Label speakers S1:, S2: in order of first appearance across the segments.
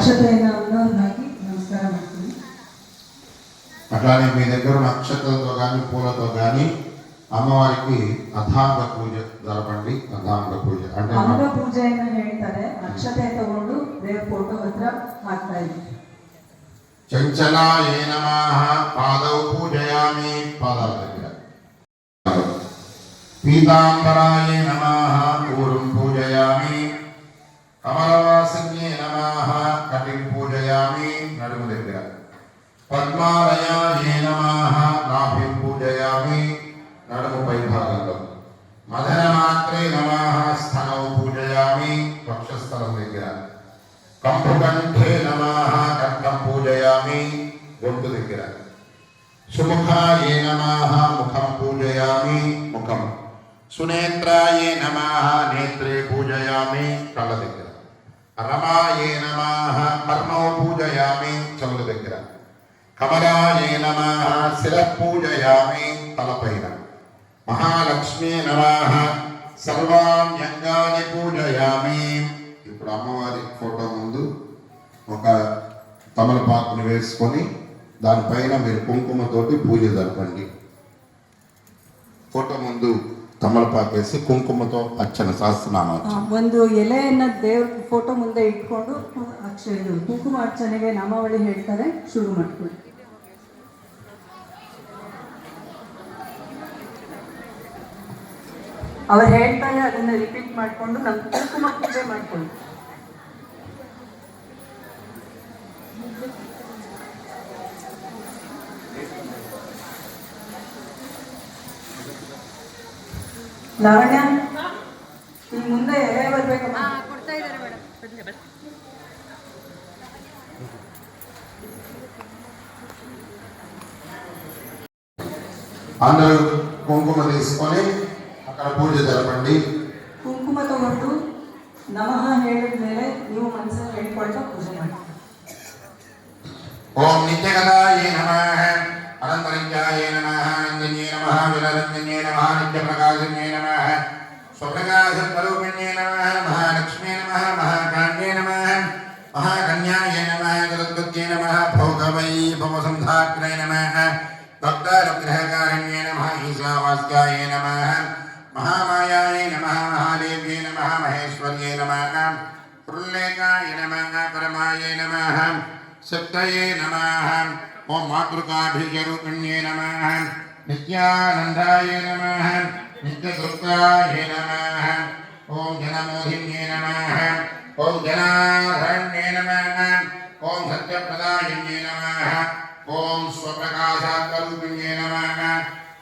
S1: అక్షతైన అమ్మవారికి నమస్కారం అండి.
S2: అట్లానే మీ దగ్గర ఉన్న అక్షతలతో కానీ పూలతో కానీ ಅಮ್ಮವಾರಿಗೆ ಅಧಾಂಗ ಪೂಜೆ ಜರಪಂಡಿ ಅಧಾಂಗ ಪೂಜೆ
S1: అంటే ಅಂಗ ಪೂಜೆಯನ್ನು ಹೇಳ್ತಾರೆ. ಅಕ್ಷತೆ ತಗೊಂಡು ದೇವರ ಫೋಟೋ ಹತ್ರ ಹಾಕ್ತಾ ಇದ್ದೀವಿ.
S2: ಚಂಚಲಾಯ ನಮಃ ಪಾದೌ ಪೂಜಯಾಮಿ ಪಾದದ దగ్గర ಪೀತಾಂಬರಾಯ ನಮಃ ಊರುಂ ಪೂಜಯಾಮಿ ಕಮಲವಾಸಿನ್ಯೇ ನಮಃ ಕಟಿಂ ಪೂಜಯಾಮಿ ನಡುಮು దగ్గర పద్మాలయాయ నమః నాభిం పూజయామి నడుము పై భాగంలో మదనమాత్రే నమః స్థనౌ పూజయామి వక్షస్థలం దగ్గర కంఠే నమః కంఠం పూజయామి గొంతు దగ్గర సుముఖాయ నమః ముఖం పూజయామి ముఖం సునేత్రాయ నమః నేత్రే పూజయామి కళ్ళ దగ్గర రమాయ నమః కర్ణౌ పూజయామి చెవుల దగ్గర కమలాయ నమః శిర పూజయామి తలపైన మహాలక్ష్మీ నమః సర్వాణ్యంగాని పూజయామి. ఇప్పుడు అమ్మవారి ఫోటో ముందు ఒక తమలపాకుని వేసుకొని దానిపైన మీరు కుంకుమతోటి పూజ జరపండి. ఫోటో ముందు తమలపాకు వేసి కుంకుమతో అర్చన ಸಹಸ್ರನಾಮ
S1: ಒಂದು ಎಲೆಯನ್ನು ದೇವ್ರ ಫೋಟೋ ಮುಂದೆ ಇಟ್ಕೊಂಡು ಕುಂಕುಮ ಅರ್ಚನೆಗೆ ನಾಮಾವಳಿ ಹೇಳ್ತಾರೆ. ಶುರು ಮಾಡ್ಕೊಳ್ಳಿ. ಅವ್ರು ಹೇಳ್ತಾರೆ, ಅದನ್ನ ರಿಪೀಟ್ ಮಾಡಿಕೊಂಡು ನಮ್ಮ ಕುಂಕುಮ ಪೂಜೆ ಮಾಡ್ಕೊಳ್ಳಿ. ಲಾವಣ್ಯ ಈ ಮುಂದೆ ಎಲೆ ಬರ್ಬೇಕಮ್ಮ.
S3: ಕೊಡ್ತಾ ಇದ್ದಾರೆ ಮೇಡಮ್.
S2: అందరూ కుంకుమ తీసుకొని అక్కడ పూజ జరపండి.
S1: ಕುಂಕುಮ ತಗೊಂಡು ನಮಃ ಹೇಳಿದ ಮೇಲೆ ನೀವು ಮನಸ್ಸಲ್ಲಿ ಹೇಳ್ಕೊಳ್ತಾ ಪೂಜೆ ಮಾಡಿ.
S2: ಓಂ ನಿತ್ಯಕಲಾಯ ನಮಃ ಅನಂತಲಿಂಗಾಯ ನಮಃ ಅಂಜನ್ಯೇ ನಮಃ ವಿರರಂಜನ್ಯೇ ನಮಃ ನಿತ್ಯಪ್ರಕಾಶನ್ಯೇ ನಮಃ ಸ್ವಪ್ರಕಾಶಸ್ವರೂಪಿಣ್ಯೇ ನಮಃ ಮಹಾಲಕ್ಷ್ಮೀ ನಮಃ ಮಹಾಕಾಣ್ಯೇ ನಮಃ ಮಹಾಕನ್ಯಾಯ ನಮಃ ಜಗದ್ಗುತ್ಯೇ ನಮಃ ಭೋಗವೈಭವಸಂಧಾತ್ರೇ ನಮಃ ಭಕ್ತಾನುಗ್ರಹಕಾರಣ್ಯೇ ನಮಃ ಈಶಾವಾಸ್ಯಾಯ ನಮಃ महामायाय नमः महादेव्ये नमः महेश्वर्ये नमः पुल्लेकाय नमः परमाय नमः सप्तये नमः ओम मातृकाभिजरूपिण्ये नमः नित्यानन्दाय नमः नित्यतृप्ताय नमः ओम जनमोहिन्ये नमः ओम जनारण्ये नमः ओम सत्यप्रदायिन्ये नमः ओम स्वप्रकाशात्मरूपिण्ये नमः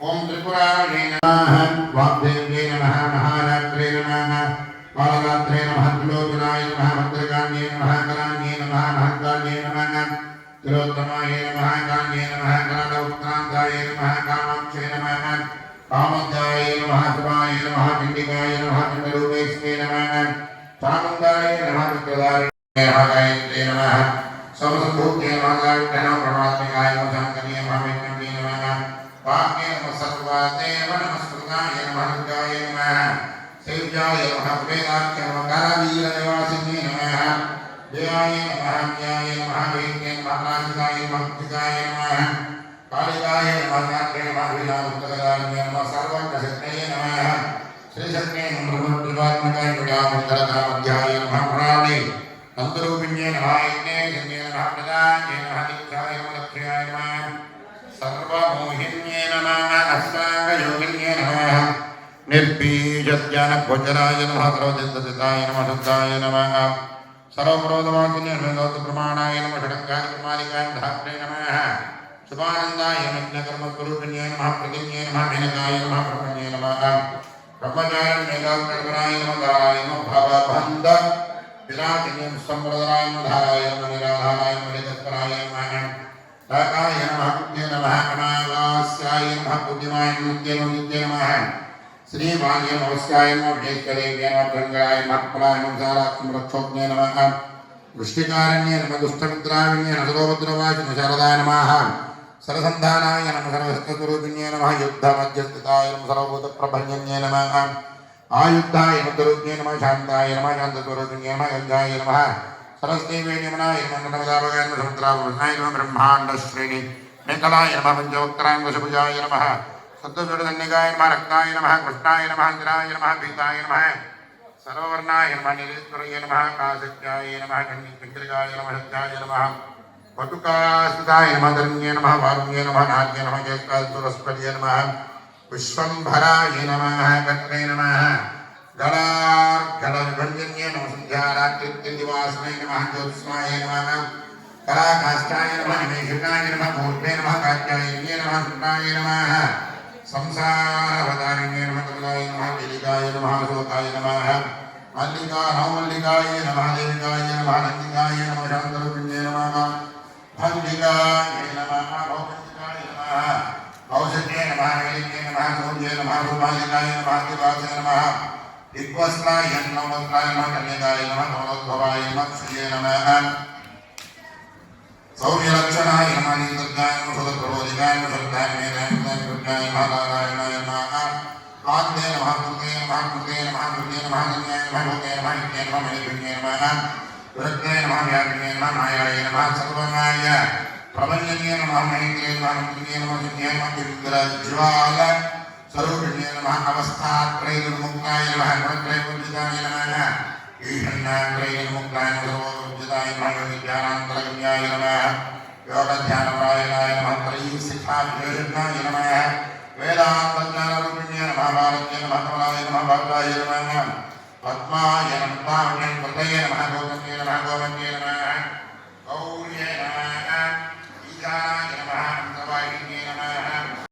S2: ओम त्रिपुराय नमः वाग्देव्ये नमः महारात्रे नमः कालरात्रे नमः त्रिलोचनाय नमः भद्रकान्ये नमः करान्ये नमः महत्कान्ये नमः तिलोत्तमाय नमः कान्ये नमः कनकउत्क्रान्ताय नमः कामाक्षे नमः कामोद्याय नमः शिवाय नमः चण्डिकाय नमः चण्डरूपेश्वे नमः चामुण्डाय नमः चक्रधारिणे नमः गायत्रे नमः समसम्भूते नमः गायत्रे परमात्मिकाय नमः शङ्कर्ये नमः वैष्णवे नमः वाक्ये नमः सर्वादेव नमस्कृताय नमः दुर्गाय नमः सेव्याय नमः वेदाख्य नमः कारावीरनिवासिन्ये नमः देवाय नमः ज्ञाय नमः वेद्ये नमः नाशिकाय नमः भक्तिकाय नमः कालिकाय नमः नाट्ये नमः वीणामुत्तरकारिण्ये नमः सर्वज्ञशक्तये नमः श्रीशक्ते नमः ब्रह्मत्रिवात्मकाय विद्यामुत्तरकामध्याय नमः पुराणे नन्दरूपिण्ये नमः यज्ञे नमः प्रदाये नमः दीक्षाय नमः लक्ष्याय नमः सर्वमोहिन्ये नमः अष्टांगयोगिन्ये नमः निर्बीजज्ञानगोचराय नमः सर्वजितजिताय नमः शुद्धाय नमः सर्वप्रोधवासिन्ये नमः प्रमाणाय नमः षडङ्गानिकमालिकाय धात्रे नमः शुभानन्दाय यज्ञकर्मस्वरूपिण्ये नमः प्रतिज्ञे नमः मेनकाय नमः ब्रह्मण्ये नमः ब्रह्मचारिण्येकाग्रकराय नमः दाराय नमः भवबन्ध विराजिनीं सम्प्रदाय नमः धाराय नमः निराधाराय नमः निजत्पराय नमः काकाय नमः कुट्ये नमः कमावास्याय नमः बुद्धिमाय नित्य नमः श्रीवाण्य नमस्काय नमः विष्णुदेव्ये नमः गंगाय नमः फलाय नमः सारात्मरक्षोज्ञे नमः वृष्टिकारण्ये नमः दुष्टमित्राविण्ये नमः सर्वभद्रवाय नमः शारदाय नमः सरसन्धानाय नमः सर्वशक्तिस्वरूपिण्ये नमः युद्धमध्यस्थिताय नमः सर्वभूतप्रभञ्जन्ये नमः आयुद्धाय नमः दुरुज्ञे नमः शान्ताय नमः शान्तस्वरूपिण्ये नमः गंगाय नमः सरस्देवे यमुनाय नमः नर्मदाभगाय नमः समुद्रावसाय नमः ब्रह्माण्डश्रेणी मेखलाय नमः पंचवक्त्राङ्गुशभुजाय नमः सद्दुषुडदण्डिकाय नमः रक्ताय नमः कृष्णाय नमः इंद्राय नमः पीताय नमः सर्ववर्णाय नमः निरीश्वराय नमः काशक्याय नमः कन्यकाय नमः सत्याय नमः वटुकास्ताय नमः धन्ये नमः वारुण्ये नमः नाग्ये नमः जयस्कालसुरस्पतिये नमः विश्वम्भराय नमः कत्रे नमः गणार्घटविभञ्जन्ये नमः सन्ध्यारात्रिदिवासने नमः ज्योत्स्नाय नमः कलाकाष्ठाय नमः निमेषकाय नमः मूर्ते नमः कात्यायन्ये नमः सुताय नमः संसारवतारिण्ये नमः कमलाय नमः वेदिकाय नमः शोकाय नमः मल्लिकाय नमः देविकाय नमः नन्दिकाय नमः शान्तरूपिण्ये नमः भंडिकाय नमः भौतिकाय नमः कौशल्ये नमः वेदिके नमः सूर्ये नमः भूमालिकाय नमः दिवासे नमः दिग्वस्त्राय नमः वस्त्राय नमः कन्यकाय नमः कमलोद्भवाय नमः श्रिये नमः सौर्यलक्षणाय नमः नीलद्गाय नमः सुदप्रबोधिकाय नमः श्रद्धाय मेधाय नमः नारायणाय नमः आद्ये नमः कृते नमः कृते नमः कृते नमः धन्याय नमः भूते नमः नित्ये नमः मणिभिन्ये नमः वृत्ते नमः व्यापिन्ये नमः मायाय नमः सर्वमाय प्रबन्धन्ये नमः महेन्द्रे नमः नन्दिन्ये नमः सिद्ध्ये नमः विग्रहज्वाल स्वरूपिण्ये नमः अवस्थात्रयनिर्मुक्ताय नमः गुणत्रयपूजिताय नमः ईशन्यात्रयनिर्मुक्ताय नमः सर्वोपजिताय नमः विज्ञानान्तरगम्याय नमः योगध्यानपरायणाय नमः त्रयीशिक्षाविशेषज्ञाय नमः वेदान्तज्ञानरूपिण्ये नमः भारत्ये नमः कमलाय नमः भद्राय नमः पद्माय नमः कृतये नमः गोमन्ये